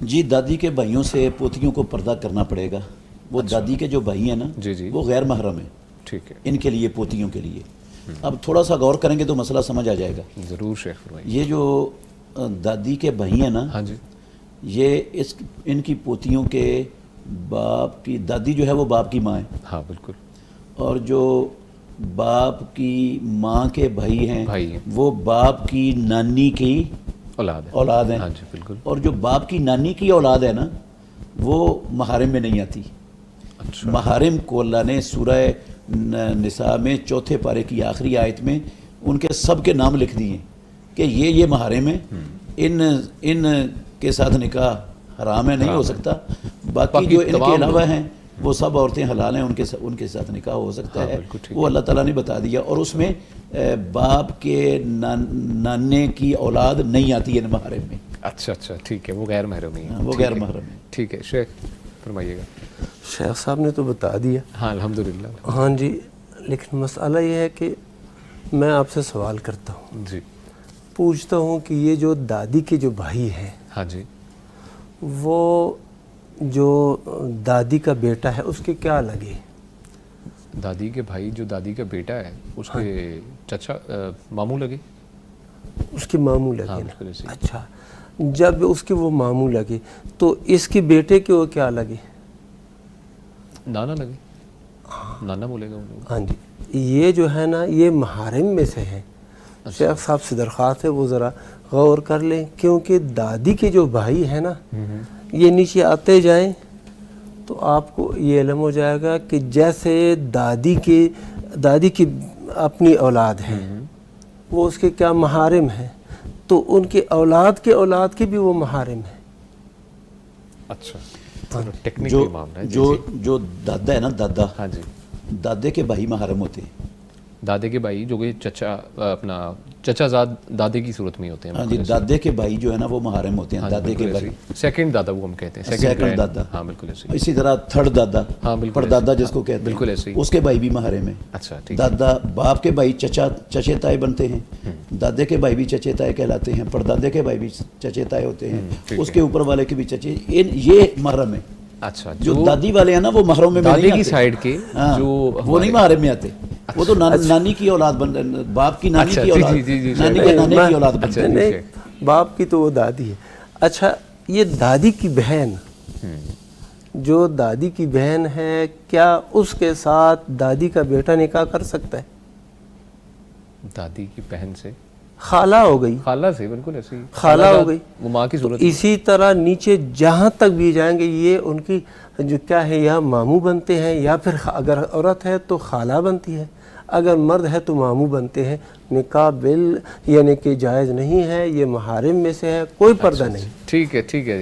جی दादी के भाइयों से पोतियों को पर्दा करना पड़ेगा। वो दादी के जो भाई हैं ना, जी जी, वो गैर महरम है ठीक है, इनके लिए, पोतियों के लिए। अब थोड़ा सा गौर करेंगे तो मसला समझ आ जाएगा। ज़रूर शेख फरमाइए। ये जो दादी के भाई हैं ना, हाँ जी, ये इनकी पोतियों के बाप की, दादी जो है वो बाप की माँ है, हाँ बिल्कुल, और जो बाप की माँ के भाई हैं भाई हैं, वो बाप की नानी की औलाद है, औलाद हैं। हाँ जी बिल्कुल, और जो बाप की नानी की औलाद है ना, वो महारिम में नहीं आती। अच्छा, महारिम को अल्लाह ने सूरह निसा में चौथे पारे की आखिरी आयत में उनके सब के नाम लिख दिए कि ये महारिम है, इन के साथ निकाह हराम है, नहीं हो सकता। बाकी जो इनके तमाम अलावा हैं वो सब औरतें हलाल हैं, उनके साथ निकाह हो सकता हाँ, है। बिल्कुल ठीक वो अल्लाह ताला ने बता दिया। और उसमें बाप के नाने की औलाद नहीं आती है महारिम में। अच्छा अच्छा, ठीक है, वो गैर महरम ही है, वो ठीक गैर है, महरम है। ठीक है शेख फरमाइएगा। शेख साहब ने तो बता दिया। हाँ अल्हम्दुलिल्लाह, हाँ जी, लेकिन मसला ये है कि मैं आपसे सवाल करता हूँ, जी पूछता हूँ कि ये जो दादी के जो भाई हैं, हाँ जी, वो जो दादी का बेटा है उसके क्या लगे? दादी के भाई जो दादी का बेटा है उसके चचा मामू लगे, उसके मामू लगे हाँ ना? बिल्कुल ऐसे ही। अच्छा, जब उसके वो मामू लगे तो इसके बेटे के वो क्या लगे? नाना लगे, नाना बोलेगा उन्हें। हाँ जी, ये जो है ना, ये महारिम में से है। शेख साहब से दरख्वास्त है वो ज़रा गौर कर लें, क्योंकि दादी के जो भाई हैं ना, ये नीचे आते जाएं तो आपको ये इल्म हो जाएगा कि जैसे दादी की अपनी औलाद है, वो उसके क्या महारिम है, तो उनके औलाद के भी वो महारिम है। अच्छा, टेक्निकल मामला है, जो दादा है ना, दादा, हाँ जी, दादे के भाई महारम होते हैं। दादे के भाई जो कि चचा अपना चचाजाद दादे की सूरत में होते हैं। हाँ जी, दादे के भाई जो है ना वो महारम होते हैं, दादे के भाई। सेकंड दादा वो हम कहते हैं, सेकंड दादा, हाँ बिल्कुल ऐसे ही। इसी तरह थर्ड दादा, हाँ बिल्कुल, परदादा जिसको कहते हैं, बिल्कुल ऐसे ही, उसके भाई भी महारम है। अच्छा ठीक है, दादा बाप के भाई चचे ताए बनते हैं, दादे के भाई भी चचे ताए कहलाते हैं, परदादे के भाई भी चचे ताए होते हैं, उसके ऊपर वाले के भी चचे, ये महरम है। अच्छा, जो दादी वाले हैं ना वो महरम में दादी नहीं की आते। साइड के हाँ, जो वो नहीं महरम में आते, वो तो नानी की औलाद बन, बाप की नानी की औलाद, नानी के नाने की औलाद बनते हैं। नहीं, बाप की तो वो दादी है। अच्छा, ये दादी की बहन, जो दादी की बहन है, क्या उसके साथ दादी का बेटा निकाह कर सकता है? दादी की बहन से खाला हो गई, खाला से, बिल्कुल ऐसे ही, खाला हो गई, वो माँ की सूरत। इसी तरह नीचे जहाँ तक भी जाएंगे ये उनकी जो क्या है, या मामू बनते हैं, या फिर अगर औरत है तो खाला बनती है, अगर मर्द है तो मामू बनते हैं। निकाह बिल यानी कि जायज़ नहीं है, ये महारिम में से है, कोई पर्दा नहीं। ठीक है, ठीक है।